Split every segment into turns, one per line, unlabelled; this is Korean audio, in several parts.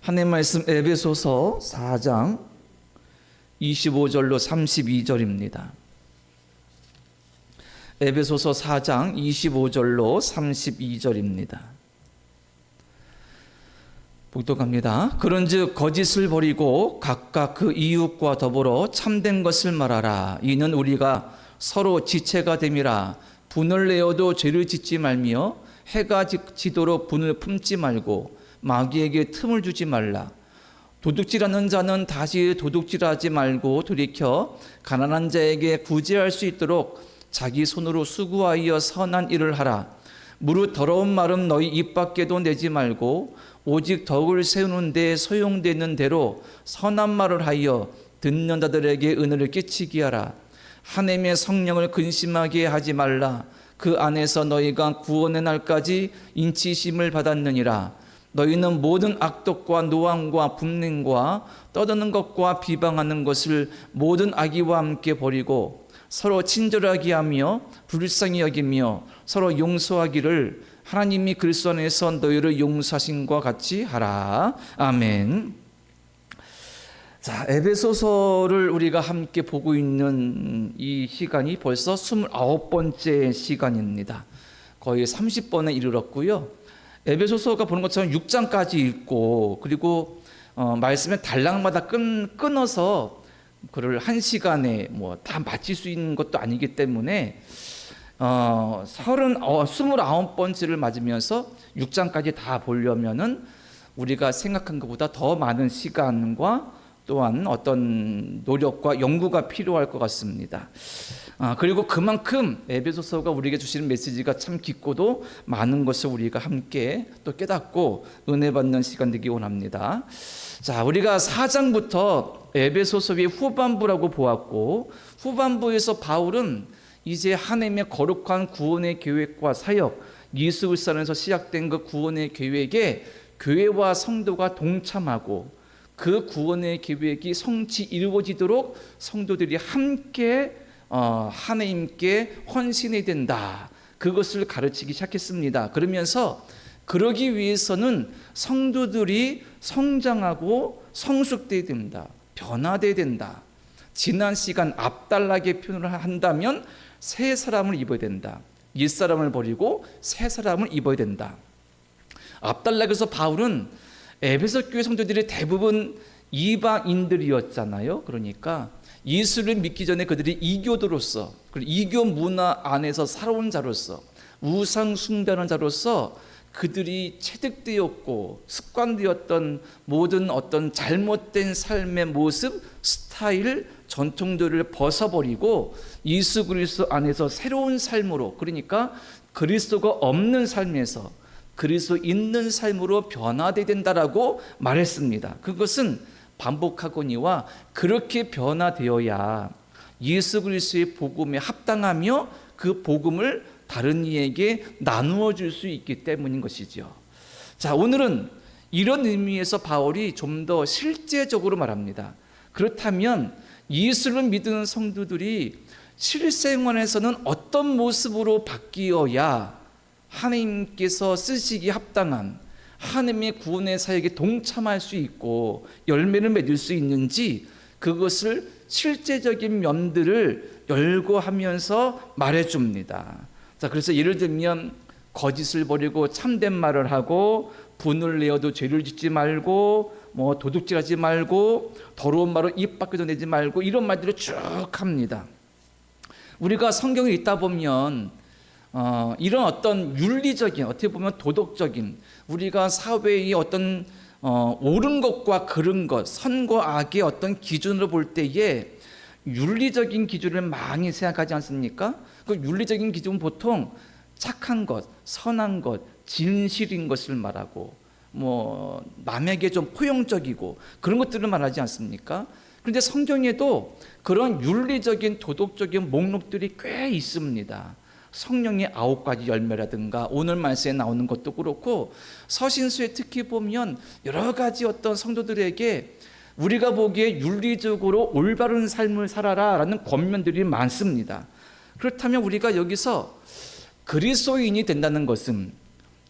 하나님 말씀 에베소서 4장 25절로 32절입니다. 에베소서 4장 25절로 32절입니다. 복독합니다. 그런즉 거짓을 버리고 각각 그 이웃과 더불어 참된 것을 말하라. 이는 우리가 서로 지체가 됨이라. 분을 내어도 죄를 짓지 말며 해가 지도록 분을 품지 말고 마귀에게 틈을 주지 말라. 도둑질하는 자는 다시 도둑질하지 말고 돌이켜 가난한 자에게 구제할 수 있도록 자기 손으로 수고하여 선한 일을 하라. 무릇 더러운 말은 너희 입 밖에도 내지 말고 오직 덕을 세우는 데 소용되는 대로 선한 말을 하여 듣는 자들에게 은혜를 끼치게 하라. 하나님의 성령을 근심하게 하지 말라. 그 안에서 너희가 구원의 날까지 인치심을 받았느니라. 너희는 모든 악독과 노함과 분냉과 떠드는 것과 비방하는 것을 모든 악의와 함께 버리고 서로 친절하게 하며 불쌍히 여기며 서로 용서하기를 하나님이 그리스도 안에서 너희를 용서하신 것 같이 하라. 아멘. 자, 에베소서를 우리가 함께 보고 있는 이 시간이 벌써 29번째 시간입니다. 거의 30번에 이르렀고요. 에베소서가 보는 것처럼 6장까지 읽고 그리고 말씀의 단락마다 끊어서 그를 한 시간에 다 마칠 수 있는 것도 아니기 때문에 29번째를 맞으면서 6장까지 다 보려면은 우리가 생각한 것보다 더 많은 시간과 또한 어떤 노력과 연구가 필요할 것 같습니다. 그리고 그만큼 에베소서가 우리에게 주시는 메시지가 참 깊고도 많은 것을 우리가 함께 또 깨닫고 은혜 받는 시간 되기 원합니다. 자, 우리가 4장부터 에베소서의 후반부라고 보았고, 후반부에서 바울은 이제 하나님의 거룩한 구원의 계획과 사역, 예수 그리스도 안에서 시작된 그 구원의 계획에 교회와 성도가 동참하고 그 구원의 계획이 성취 이루어지도록 성도들이 함께 하나님께 헌신해야 된다. 그것을 가르치기 시작했습니다. 그러면서 그러기 위해서는 성도들이 성장하고 성숙돼야 된다. 변화돼야 된다. 지난 시간 앞달라게 표현을 한다면 새 사람을 입어야 된다. 옛사람을 버리고 새 사람을 입어야 된다. 앞달락에서 바울은 에베소 교회 성도들이 대부분 이방인들이었잖아요. 그러니까 예수를 믿기 전에 그들이 이교도로서, 그리고 이교 문화 안에서 살아온 자로서, 우상 숭배하는 자로서 그들이 체득되었고 습관되었던 모든 어떤 잘못된 삶의 모습, 스타일, 전통들을 벗어버리고 예수 그리스도 안에서 새로운 삶으로, 그러니까 그리스도가 없는 삶에서 그리스도 있는 삶으로 변화되어야 된다라고 말했습니다. 그것은 반복하거니와 그렇게 변화되어야 예수 그리스도의 복음에 합당하며 그 복음을 다른 이에게 나누어 줄 수 있기 때문인 것이죠. 자, 오늘은 이런 의미에서 바울이 좀 더 실제적으로 말합니다. 그렇다면 예수를 믿는 성도들이 실생활에서는 어떤 모습으로 바뀌어야 하나님께서 쓰시기 합당한 하나님의 구원의 사역에 동참할 수 있고 열매를 맺을 수 있는지 그것을 실제적인 면들을 열거하면서 말해줍니다. 자, 그래서 예를 들면 거짓을 버리고 참된 말을 하고 분을 내어도 죄를 짓지 말고 도둑질하지 말고 더러운 말을 입 밖에도 내지 말고 이런 말들을 쭉 합니다. 우리가 성경을 읽다 보면 이런 어떤 윤리적인, 어떻게 보면 도덕적인, 우리가 사회의 어떤 옳은 것과 그른 것, 선과 악의 어떤 기준으로 볼 때에 윤리적인 기준을 많이 생각하지 않습니까? 그 윤리적인 기준은 보통 착한 것, 선한 것, 진실인 것을 말하고 남에게 좀 포용적이고 그런 것들을 말하지 않습니까? 그런데 성경에도 그런 윤리적인 도덕적인 목록들이 꽤 있습니다. 성령의 9가지 열매라든가 오늘 말씀에 나오는 것도 그렇고 서신서에 특히 보면 여러 가지 어떤 성도들에게 우리가 보기에 윤리적으로 올바른 삶을 살아라 라는 권면들이 많습니다. 그렇다면 우리가 여기서 그리스도인이 된다는 것은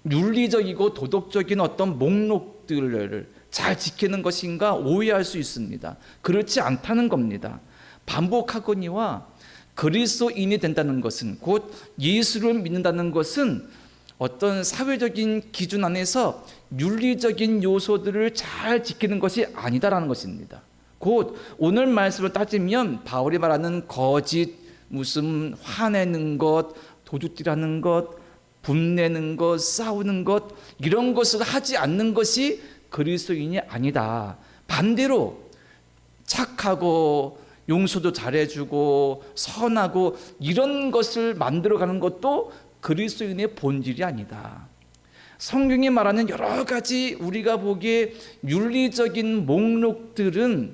윤리적이고 도덕적인 어떤 목록들을 잘 지키는 것인가 오해할 수 있습니다. 그렇지 않다는 겁니다. 반복하거니와 그리스도인이 된다는 것은, 곧 예수를 믿는다는 것은 어떤 사회적인 기준 안에서 윤리적인 요소들을 잘 지키는 것이 아니다라는 것입니다. 곧 오늘 말씀을 따지면 바울이 말하는 거짓, 무슨 화내는 것, 도둑질하는 것, 분내는 것, 싸우는 것, 이런 것을 하지 않는 것이 그리스도인이 아니다. 반대로 착하고 용서도 잘해주고 선하고 이런 것을 만들어가는 것도 그리스도인의 본질이 아니다. 성경이 말하는 여러 가지 우리가 보기에 윤리적인 목록들은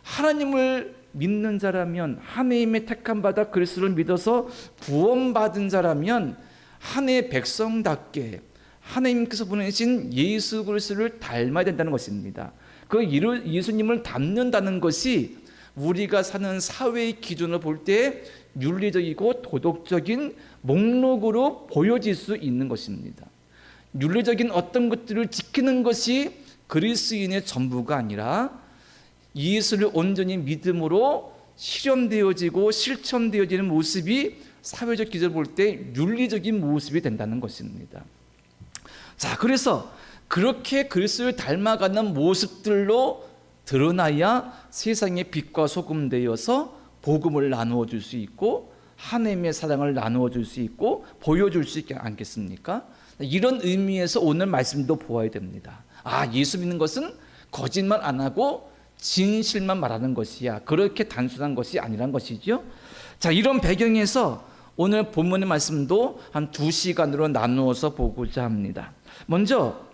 하나님을 믿는 자라면, 하나님의 택함 받아 그리스도를 믿어서 구원받은 자라면 하나님의 백성답게 하나님께서 보내신 예수 그리스도를 닮아야 된다는 것입니다. 그 예수님을 닮는다는 것이 우리가 사는 사회의 기준을 볼 때 윤리적이고 도덕적인 목록으로 보여질 수 있는 것입니다. 윤리적인 어떤 것들을 지키는 것이 그리스도인의 전부가 아니라 예수를 온전히 믿음으로 실현되어지고 실천되어지는 모습이 사회적 기준을 볼 때 윤리적인 모습이 된다는 것입니다. 자, 그래서 그렇게 그리스도를 닮아가는 모습들로 드러나야 세상의 빛과 소금 되어서 복음을 나누어 줄 수 있고 하나님의 사랑을 나누어 줄 수 있고 보여줄 수 있지 않겠습니까? 이런 의미에서 오늘 말씀도 보아야 됩니다. 예수 믿는 것은 거짓말 안 하고 진실만 말하는 것이야. 그렇게 단순한 것이 아니란 것이죠. 자, 이런 배경에서 오늘 본문의 말씀도 한 2시간으로 나누어서 보고자 합니다. 먼저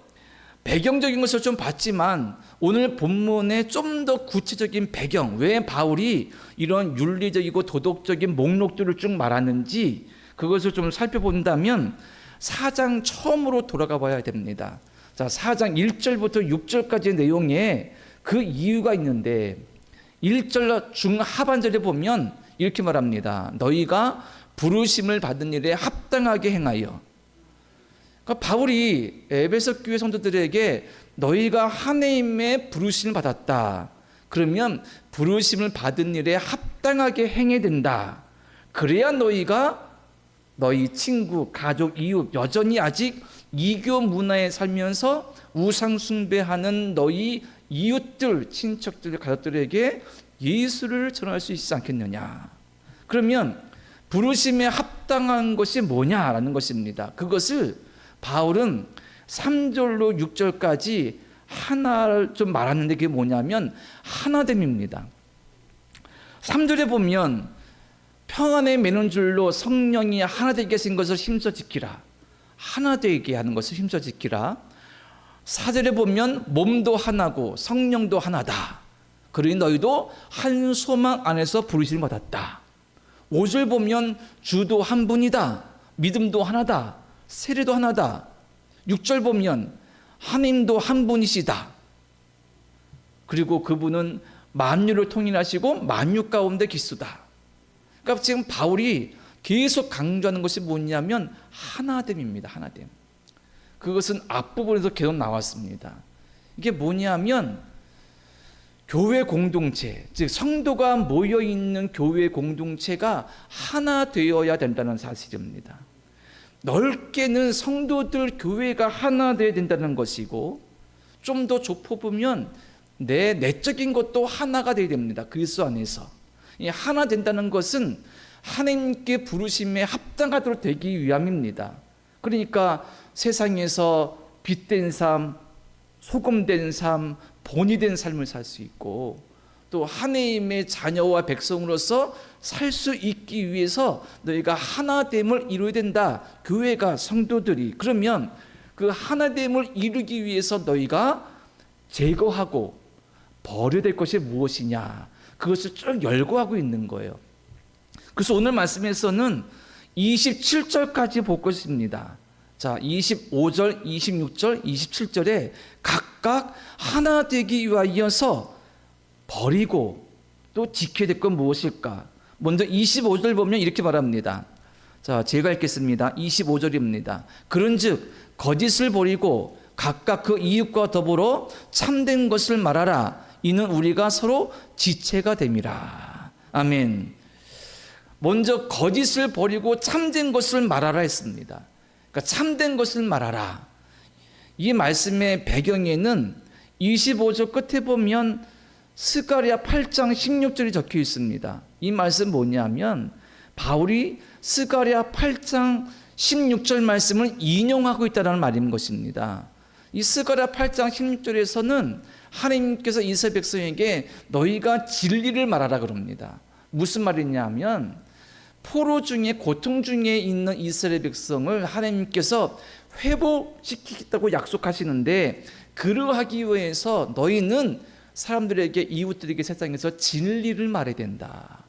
배경적인 것을 좀 봤지만 오늘 본문의 좀 더 구체적인 배경, 왜 바울이 이런 윤리적이고 도덕적인 목록들을 쭉 말하는지 그것을 좀 살펴본다면 4장 처음으로 돌아가 봐야 됩니다. 자, 4장 1절부터 6절까지의 내용에 그 이유가 있는데 1절 중하반절에 보면 이렇게 말합니다. 너희가 부르심을 받은 일에 합당하게 행하여. 그러니까 바울이 에베소 교회 성도들에게 너희가 하나님의 부르심을 받았다. 그러면 부르심을 받은 일에 합당하게 행해야 된다. 그래야 너희가 너희 친구, 가족, 이웃 여전히 아직 이교 문화에 살면서 우상 숭배하는 너희 이웃들, 친척들, 가족들에게 예수를 전할 수 있지 않겠느냐. 그러면 부르심에 합당한 것이 뭐냐라는 것입니다. 그것을 바울은 3절로 6절까지 하나를 좀 말하는데 그게 뭐냐면 하나됨입니다. 3절에 보면 평안에 매는 줄로 성령이 하나 되게 하신 것을 힘써 지키라. 하나 되게 하는 것을 힘써 지키라. 4절에 보면 몸도 하나고 성령도 하나다. 그러니 너희도 한 소망 안에서 부르심을 받았다. 5절 보면 주도 한 분이다. 믿음도 하나다. 세례도 하나다. 6절 보면 하나님도 한 분이시다. 그리고 그분은 만유를 통일하시고 만유 가운데 계시다. 그러니까 지금 바울이 계속 강조하는 것이 뭐냐면 하나됨입니다. 하나됨. 그것은 앞부분에서 계속 나왔습니다. 이게 뭐냐면 교회 공동체, 즉 성도가 모여있는 교회 공동체가 하나 되어야 된다는 사실입니다. 넓게는 성도들 교회가 하나 되어야 된다는 것이고 좀 더 좁혀보면 내 내적인 것도 하나가 되어야 됩니다. 그리스도 안에서. 이 하나 된다는 것은 하나님께 부르심에 합당하도록 되기 위함입니다. 그러니까 세상에서 빛된 삶, 소금된 삶, 본이 된 삶을 살 수 있고 또 하나님의 자녀와 백성으로서 살 수 있기 위해서 너희가 하나됨을 이루어야 된다. 교회가, 성도들이. 그러면 그 하나됨을 이루기 위해서 너희가 제거하고 버려야 될 것이 무엇이냐. 그것을 쭉 열거하고 있는 거예요. 그래서 오늘 말씀에서는 27절까지 볼 것입니다. 자, 25절, 26절, 27절에 각각 하나 되기 위하여서 버리고 또 지켜야 될 건 무엇일까? 먼저 25절 보면 이렇게 말합니다. 자, 제가 읽겠습니다. 25절입니다. 그런즉 거짓을 버리고 각각 그 이웃과 더불어 참된 것을 말하라. 이는 우리가 서로 지체가 됨이라. 아멘. 먼저 거짓을 버리고 참된 것을 말하라 했습니다. 그러니까 참된 것을 말하라. 이 말씀의 배경에는 25절 끝에 보면 스가랴 8장 16절이 적혀 있습니다. 이 말씀 뭐냐면 바울이 스가랴 8장 16절 말씀을 인용하고 있다는 말인 것입니다. 이 스가랴 8장 16절에서는 하나님께서 이스라엘 백성에게 너희가 진리를 말하라 그럽니다. 무슨 말이냐면 포로 중에 고통 중에 있는 이스라엘 백성을 하나님께서 회복시키겠다고 약속하시는데 그러하기 위해서 너희는 사람들에게 이웃들에게 세상에서 진리를 말해야 된다.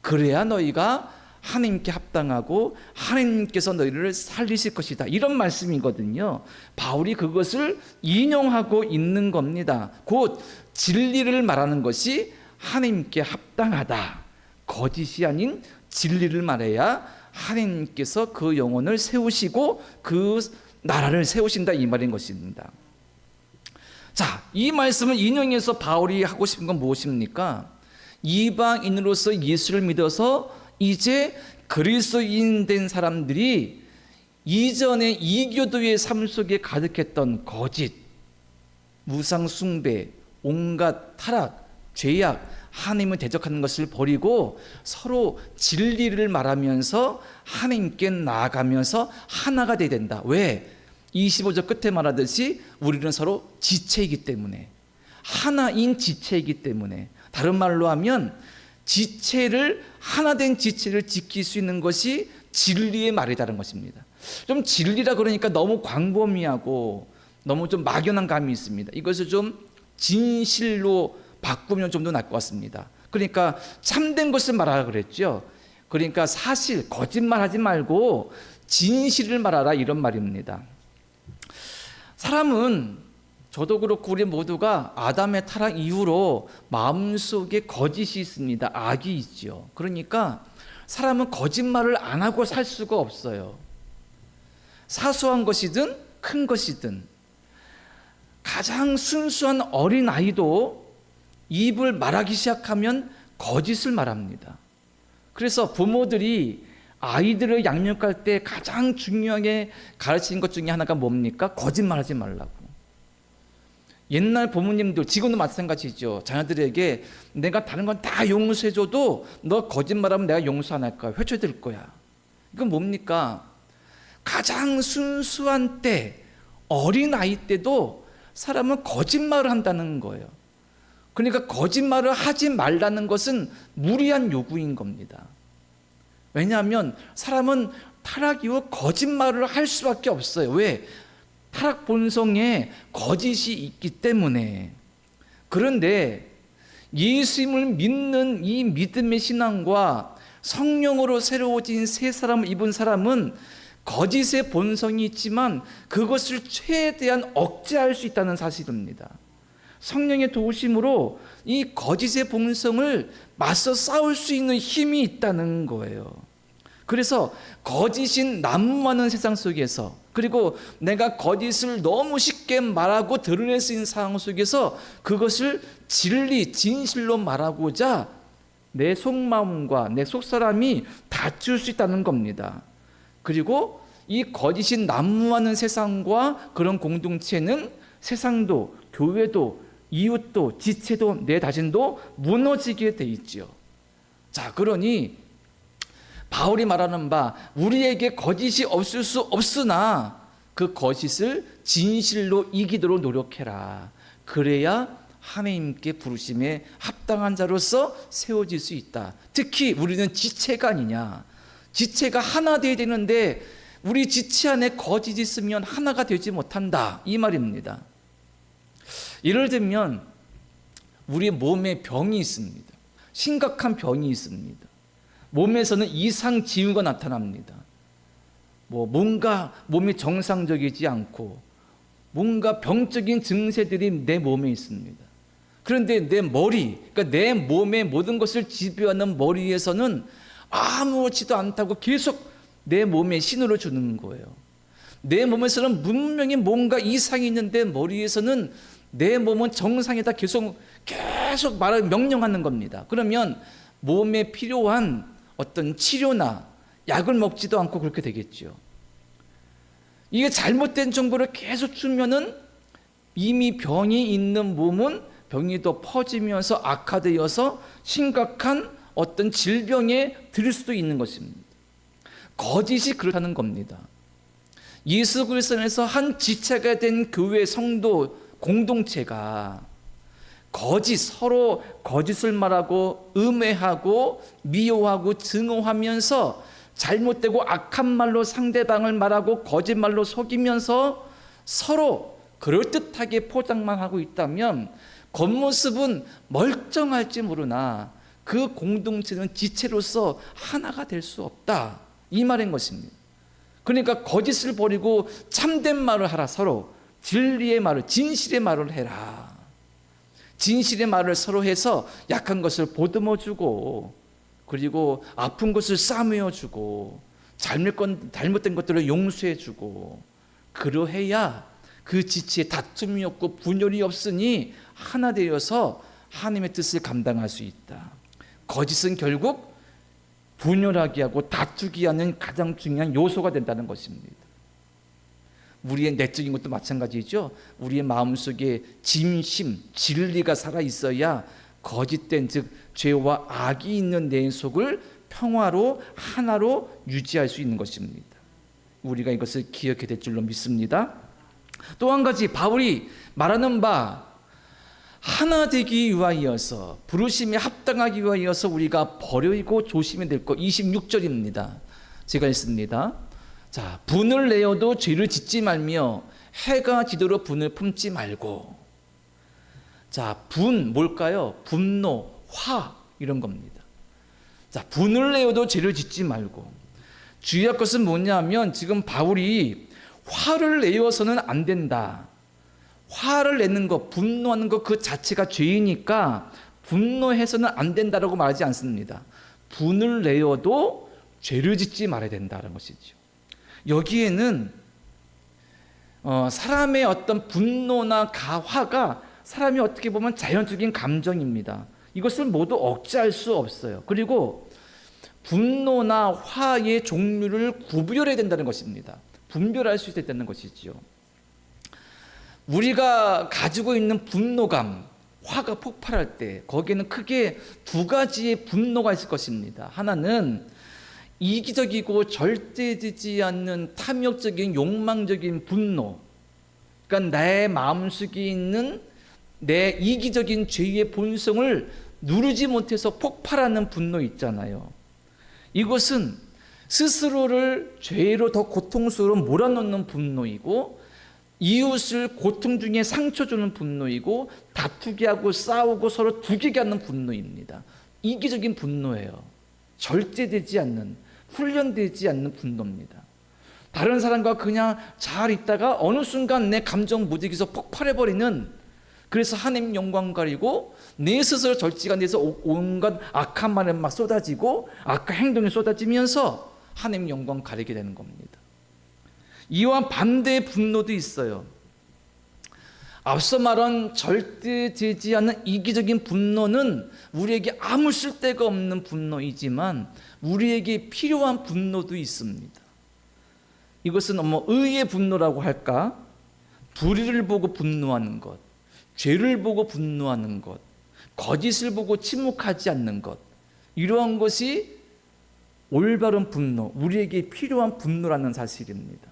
그래야 너희가 하나님께 합당하고 하나님께서 너희를 살리실 것이다. 이런 말씀이거든요. 바울이 그것을 인용하고 있는 겁니다. 곧 진리를 말하는 것이 하나님께 합당하다. 거짓이 아닌 진리를 말해야 하나님께서 그 영혼을 세우시고 그 나라를 세우신다 이 말인 것입니다. 자, 이 말씀을 인용해서 바울이 하고 싶은 건 무엇입니까? 이방인으로서 예수를 믿어서 이제 그리스도인 된 사람들이 이전에 이교도의 삶 속에 가득했던 거짓, 무상 숭배, 온갖 타락, 죄악, 하나님을 대적하는 것을 버리고 서로 진리를 말하면서 하나님께 나아가면서 하나가 되어야 된다. 왜? 25절 끝에 말하듯이 우리는 서로 지체이기 때문에, 하나인 지체이기 때문에, 다른 말로 하면 지체를, 하나된 지체를 지킬 수 있는 것이 진리의 말이라는 것입니다. 좀 진리라 그러니까 너무 광범위하고 너무 좀 막연한 감이 있습니다. 이것을 좀 진실로 바꾸면 좀 더 나을 것 같습니다. 그러니까 참된 것을 말하라 그랬죠. 그러니까 사실, 거짓말하지 말고 진실을 말하라 이런 말입니다. 사람은, 저도 그렇고 우리 모두가 아담의 타락 이후로 마음속에 거짓이 있습니다. 악이 있죠. 그러니까 사람은 거짓말을 안 하고 살 수가 없어요. 사소한 것이든 큰 것이든. 가장 순수한 어린아이도 입을 말하기 시작하면 거짓을 말합니다. 그래서 부모들이 아이들을 양육할 때 가장 중요하게 가르치는 것 중에 하나가 뭡니까? 거짓말하지 말라고. 옛날 부모님들, 지금도 마찬가지죠. 자녀들에게 내가 다른 건 다 용서해줘도 너 거짓말하면 내가 용서 안 할 거야. 회초될 거야. 이건 뭡니까? 가장 순수한 때, 어린아이 때도 사람은 거짓말을 한다는 거예요. 그러니까 거짓말을 하지 말라는 것은 무리한 요구인 겁니다. 왜냐하면 사람은 타락 이후 거짓말을 할 수밖에 없어요. 왜? 타락 본성에 거짓이 있기 때문에. 그런데 예수님을 믿는 이 믿음의 신앙과 성령으로 새로워진 새 사람을 입은 사람은 거짓의 본성이 있지만 그것을 최대한 억제할 수 있다는 사실입니다. 성령의 도우심으로 이 거짓의 본성을 맞서 싸울 수 있는 힘이 있다는 거예요. 그래서 거짓인 난무하는 세상 속에서, 그리고 내가 거짓을 너무 쉽게 말하고 드러낼 수 있는 상황 속에서 그것을 진리, 진실로 말하고자 내 속마음과 내 속사람이 다툴 수 있다는 겁니다. 그리고 이 거짓이 난무하는 세상과 그런 공동체는 세상도, 교회도, 이웃도, 지체도, 내 자신도 무너지게 돼 있죠. 자, 그러니 바울이 말하는 바 우리에게 거짓이 없을 수 없으나 그 거짓을 진실로 이기도록 노력해라. 그래야 하나님께 부르심에 합당한 자로서 세워질 수 있다. 특히 우리는 지체가 아니냐. 지체가 하나 되어야 되는데 우리 지체 안에 거짓이 있으면 하나가 되지 못한다. 이 말입니다. 예를 들면 우리 몸에 병이 있습니다. 심각한 병이 있습니다. 몸에서는 이상 징후가 나타납니다. 뭔가 몸이 정상적이지 않고 뭔가 병적인 증세들이 내 몸에 있습니다. 그런데 내 머리, 그러니까 내 몸의 모든 것을 지배하는 머리에서는 아무렇지도 않다고 계속 내 몸에 신호를 주는 거예요. 내 몸에서는 분명히 뭔가 이상이 있는데 머리에서는 내 몸은 정상이다 계속 말을 명령하는 겁니다. 그러면 몸에 필요한 어떤 치료나 약을 먹지도 않고 그렇게 되겠죠. 이게 잘못된 정보를 계속 주면은 이미 병이 있는 몸은 병이 더 퍼지면서 악화되어서 심각한 어떤 질병에 들을 수도 있는 것입니다. 거짓이 그렇다는 겁니다. 예수 그리스도 안에서 한 지체가 된 교회 성도 공동체가 서로 거짓을 말하고 음해하고 미워하고 증오하면서 잘못되고 악한 말로 상대방을 말하고 거짓말로 속이면서 서로 그럴듯하게 포장만 하고 있다면 겉모습은 멀쩡할지 모르나 그 공동체는 지체로서 하나가 될 수 없다, 이 말인 것입니다. 그러니까 거짓을 버리고 참된 말을 하라. 서로 진리의 말을, 진실의 말을 해라. 진실의 말을 서로 해서 약한 것을 보듬어주고, 그리고 아픈 것을 싸매어주고, 잘못된 것들을 용서해주고, 그러해야 그 지체에 다툼이 없고 분열이 없으니 하나 되어서 하나님의 뜻을 감당할 수 있다. 거짓은 결국 분열하게 하고 다투게 하는 가장 중요한 요소가 된다는 것입니다. 우리의 내적인 것도 마찬가지죠. 우리의 마음속에 진심, 진리가 살아있어야 거짓된, 즉 죄와 악이 있는 내 속을 평화로 하나로 유지할 수 있는 것입니다. 우리가 이것을 기억해야 될 줄로 믿습니다. 또 한 가지 바울이 말하는 바, 하나 되기 위하여서, 부르심에 합당하기 위하여서 우리가 버리고 조심해야 될 것, 26절입니다. 제가 읽습니다. 자, 분을 내어도 죄를 짓지 말며 해가 지도록 분을 품지 말고. 자, 분 뭘까요? 분노, 화, 이런 겁니다. 자, 분을 내어도 죄를 짓지 말고. 주의할 것은 뭐냐면 지금 바울이 화를 내어서는 안 된다. 화를 내는 것, 분노하는 것 그 자체가 죄이니까 분노해서는 안 된다라고 말하지 않습니다. 분을 내어도 죄를 짓지 말아야 된다는 것이죠. 여기에는 사람의 어떤 분노나 화가 사람이 어떻게 보면 자연적인 감정입니다. 이것을 모두 억제할 수 없어요. 그리고 분노나 화의 종류를 구별해야 된다는 것입니다. 분별할 수 있어야 되는 것이죠. 우리가 가지고 있는 분노감, 화가 폭발할 때 거기에는 크게 두 가지의 분노가 있을 것입니다. 하나는 이기적이고 절대되지 않는 탐욕적인 욕망적인 분노, 그러니까 내 마음속에 있는 내 이기적인 죄의 본성을 누르지 못해서 폭발하는 분노 있잖아요. 이것은 스스로를 죄로 더 고통스러워 몰아넣는 분노이고, 이웃을 고통 중에 상처 주는 분노이고, 다투게 하고 싸우고 서로 죽이게 하는 분노입니다. 이기적인 분노예요. 절제되지 않는, 훈련되지 않는 분노입니다. 다른 사람과 그냥 잘 있다가 어느 순간 내 감정 무디기서 폭발해버리는, 그래서 하나님 영광 가리고 내 스스로 절제가 안 돼서 온갖 악한 말에 막 쏟아지고 악한 행동이 쏟아지면서 하나님 영광 가리게 되는 겁니다. 이와 반대의 분노도 있어요. 앞서 말한 절대되지 않는 이기적인 분노는 우리에게 아무 쓸데가 없는 분노이지만 우리에게 필요한 분노도 있습니다. 이것은 의의 분노라고 할까? 불의를 보고 분노하는 것, 죄를 보고 분노하는 것, 거짓을 보고 침묵하지 않는 것, 이러한 것이 올바른 분노, 우리에게 필요한 분노라는 사실입니다.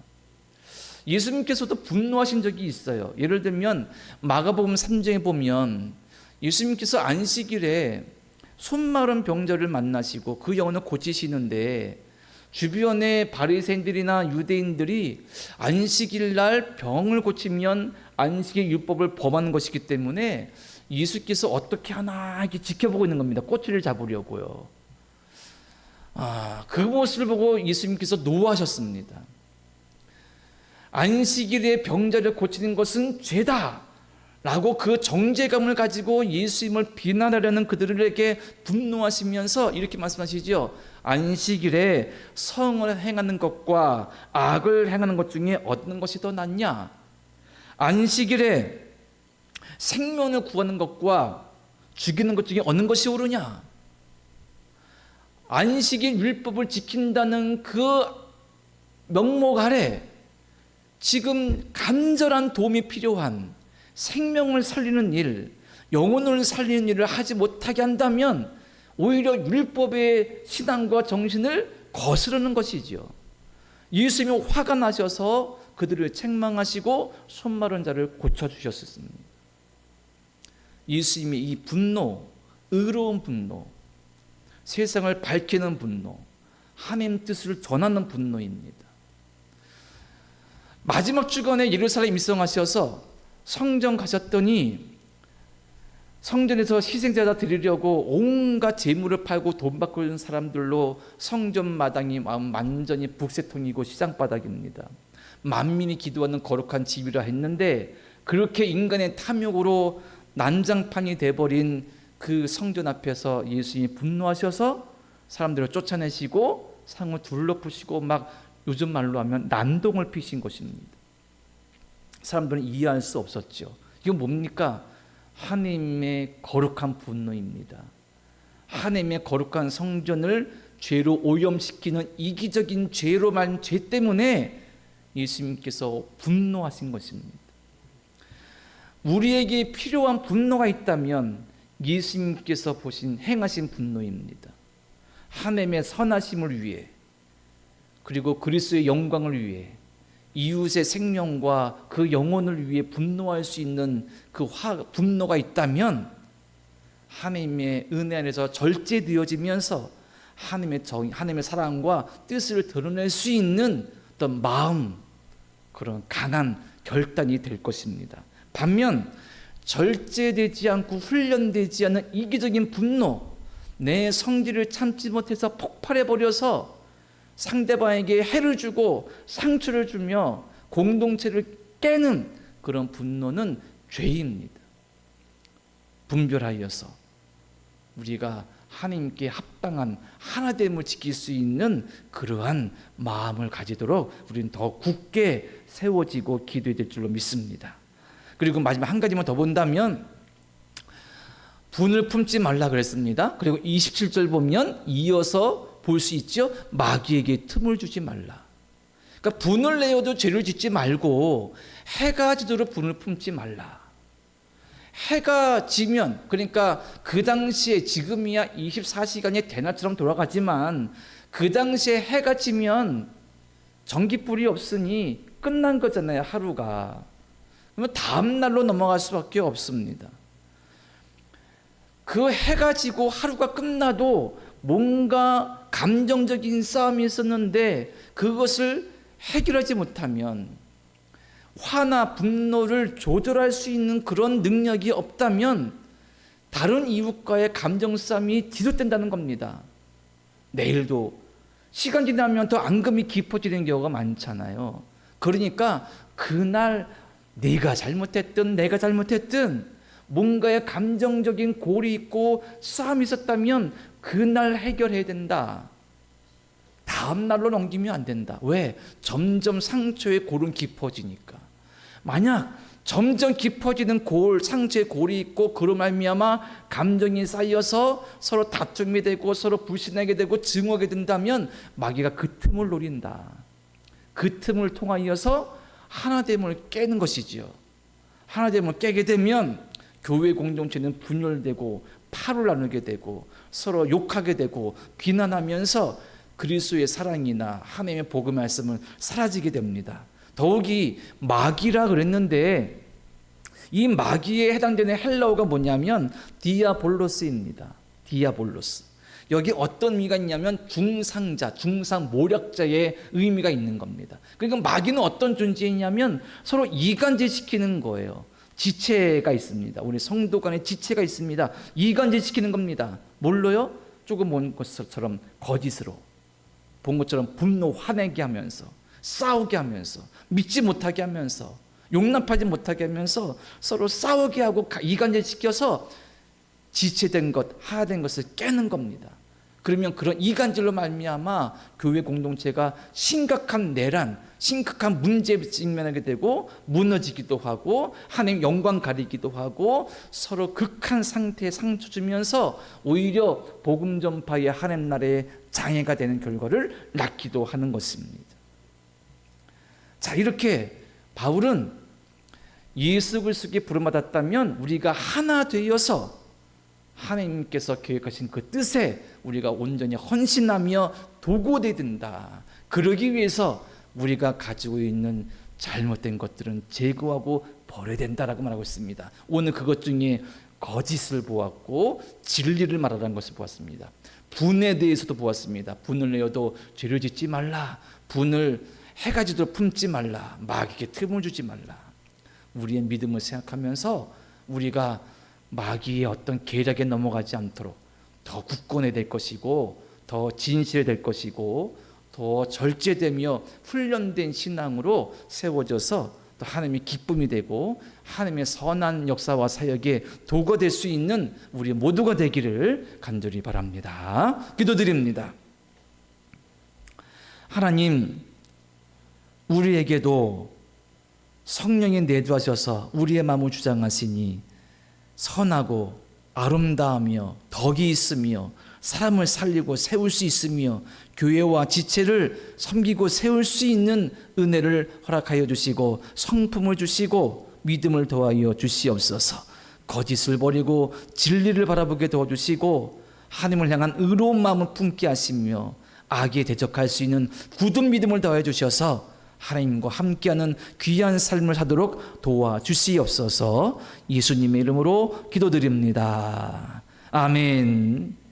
예수님께서도 분노하신 적이 있어요. 예를 들면 마가복음 3장에 보면 예수님께서 안식일에 손마른 병자를 만나시고 그 영혼을 고치시는데, 주변의 바리새인들이나 유대인들이 안식일 날 병을 고치면 안식일 율법을 범하는 것이기 때문에 예수께서 어떻게 하나 이렇게 지켜보고 있는 겁니다. 꼬투리를 잡으려고요. 그 모습을 보고 예수님께서 노하셨습니다. 안식일에 병자를 고치는 것은 죄다 라고 그 정죄감을 가지고 예수님을 비난하려는 그들에게 분노하시면서 이렇게 말씀하시죠. 안식일에 성을 행하는 것과 악을 행하는 것 중에 어떤 것이 더 낫냐? 안식일에 생명을 구하는 것과 죽이는 것 중에 어느 것이 옳으냐? 안식일 율법을 지킨다는 그 명목 아래 지금 간절한 도움이 필요한 생명을 살리는 일, 영혼을 살리는 일을 하지 못하게 한다면 오히려 율법의 신앙과 정신을 거스르는 것이죠. 예수님이 화가 나셔서 그들을 책망하시고 손마른 자를 고쳐주셨습니다. 예수님의 이 분노, 의로운 분노, 세상을 밝히는 분노, 하나님 뜻을 전하는 분노입니다. 마지막 주간에 예루살렘 입성하셔서 성전 가셨더니 성전에서 희생제사 드리려고 온갖 재물을 팔고 돈 받고 있는 사람들로 성전 마당이 완전히 북새통이고 시장바닥입니다. 만민이 기도하는 거룩한 집이라 했는데 그렇게 인간의 탐욕으로 난장판이 돼버린 그 성전 앞에서 예수님이 분노하셔서 사람들을 쫓아내시고 상을 둘러부시고 막 요즘 말로 하면 난동을 피신 것입니다. 사람들은 이해할 수 없었죠. 이건 뭡니까? 하나님의 거룩한 분노입니다. 하나님의 거룩한 성전을 죄로 오염시키는 이기적인 죄로 만 죄 때문에 예수님께서 분노하신 것입니다. 우리에게 필요한 분노가 있다면 예수님께서 행하신 분노입니다. 하나님의 선하심을 위해, 그리고 그리스도의 영광을 위해, 이웃의 생명과 그 영혼을 위해 분노할 수 있는 그 분노가 있다면 하나님의 은혜 안에서 절제되어지면서 하나님의 사랑과 뜻을 드러낼 수 있는 어떤 마음, 그런 강한 결단이 될 것입니다. 반면 절제되지 않고 훈련되지 않은 이기적인 분노, 내 성질을 참지 못해서 폭발해버려서 상대방에게 해를 주고 상처를 주며 공동체를 깨는 그런 분노는 죄입니다. 분별하여서 우리가 하나님께 합당한 하나됨을 지킬 수 있는 그러한 마음을 가지도록 우리는 더 굳게 세워지고 기도해야 될 줄로 믿습니다. 그리고 마지막 한 가지만 더 본다면 분을 품지 말라 그랬습니다. 그리고 27절 보면 이어서 볼 수 있죠. 마귀에게 틈을 주지 말라. 그러니까 분을 내어도 죄를 짓지 말고 해가 지도록 분을 품지 말라. 해가 지면, 그러니까 그 당시에 지금이야 24시간이 대낮처럼 돌아가지만 그 당시에 해가 지면 전기불이 없으니 끝난 거잖아요, 하루가. 그러면 다음 날로 넘어갈 수밖에 없습니다. 그 해가 지고 하루가 끝나도 뭔가 감정적인 싸움이 있었는데 그것을 해결하지 못하면, 화나 분노를 조절할 수 있는 그런 능력이 없다면 다른 이웃과의 감정 싸움이 지속된다는 겁니다. 내일도 시간 지나면 더 앙금이 깊어지는 경우가 많잖아요. 그러니까 그날 네가 잘못했든 내가 잘못했든 뭔가의 감정적인 골이 있고 싸움이 있었다면 그날 해결해야 된다. 다음 날로 넘기면 안 된다. 왜? 점점 상처의 골은 깊어지니까. 만약 점점 깊어지는 골, 상처의 골이 있고 그로 말미암아 감정이 쌓여서 서로 다툼이 되고 서로 불신하게 되고 증오하게 된다면 마귀가 그 틈을 노린다. 그 틈을 통하여서 하나됨을 깨는 것이지요. 하나됨을 깨게 되면 교회 공동체는 분열되고 파를 나누게 되고 서로 욕하게 되고 비난하면서 그리스도의 사랑이나 하나님의 복음 말씀은 사라지게 됩니다. 더욱이 마귀라 그랬는데 이 마귀에 해당되는 헬라어가 뭐냐면 디아볼로스입니다. 디아볼로스. 여기 어떤 의미가 있냐면 중상자, 중상모략자의 의미가 있는 겁니다. 그러니까 마귀는 어떤 존재이냐면 서로 이간질시키는 거예요. 지체가 있습니다. 우리 성도 간에 지체가 있습니다. 이간질시키는 겁니다. 뭘로요? 조금 본 것처럼 거짓으로, 본 것처럼 분노 화내게 하면서 싸우게 하면서 믿지 못하게 하면서 용납하지 못하게 하면서 서로 싸우게 하고 이간질시켜서 지체된 것, 하야된 것을 깨는 겁니다. 그러면 그런 이간질로 말미암아 교회 공동체가 심각한 내란, 심각한 문제에 직면하게 되고 무너지기도 하고 하나님 영광 가리기도 하고 서로 극한 상태에 상처 주면서 오히려 복음 전파의 하나님 나라에 장애가 되는 결과를 낳기도 하는 것입니다. 자, 이렇게 바울은 예수 그리스도께 부름받았다면 우리가 하나 되어서 하나님께서 계획하신 그 뜻에 우리가 온전히 헌신하며 도구되어야 된다. 그러기 위해서 우리가 가지고 있는 잘못된 것들은 제거하고 버려야 된다라고 말하고 있습니다. 오늘 그것 중에 거짓을 보았고 진리를 말하라는 것을 보았습니다. 분에 대해서도 보았습니다. 분을 내어도 죄를 짓지 말라. 분을 해가 지도록 품지 말라. 마귀에게 틈을 주지 말라. 우리의 믿음을 생각하면서 우리가 마귀의 어떤 계략에 넘어가지 않도록 더 굳건해야 될 것이고 더 진실해야 될 것이고 더 절제되며 훈련된 신앙으로 세워져서 또 하나님의 기쁨이 되고 하나님의 선한 역사와 사역에 도가 될 수 있는 우리 모두가 되기를 간절히 바랍니다. 기도드립니다. 하나님, 우리에게도 성령이 내주하셔서 우리의 마음을 주장하시니 선하고 아름다우며 덕이 있으며 사람을 살리고 세울 수 있으며 교회와 지체를 섬기고 세울 수 있는 은혜를 허락하여 주시고 성품을 주시고 믿음을 더하여 주시옵소서. 거짓을 버리고 진리를 바라보게 도와주시고 하나님을 향한 의로운 마음을 품게 하시며 악에 대적할 수 있는 굳은 믿음을 더하여 주셔서 하나님과 함께하는 귀한 삶을 사도록 도와주시옵소서. 예수님의 이름으로 기도드립니다. 아멘.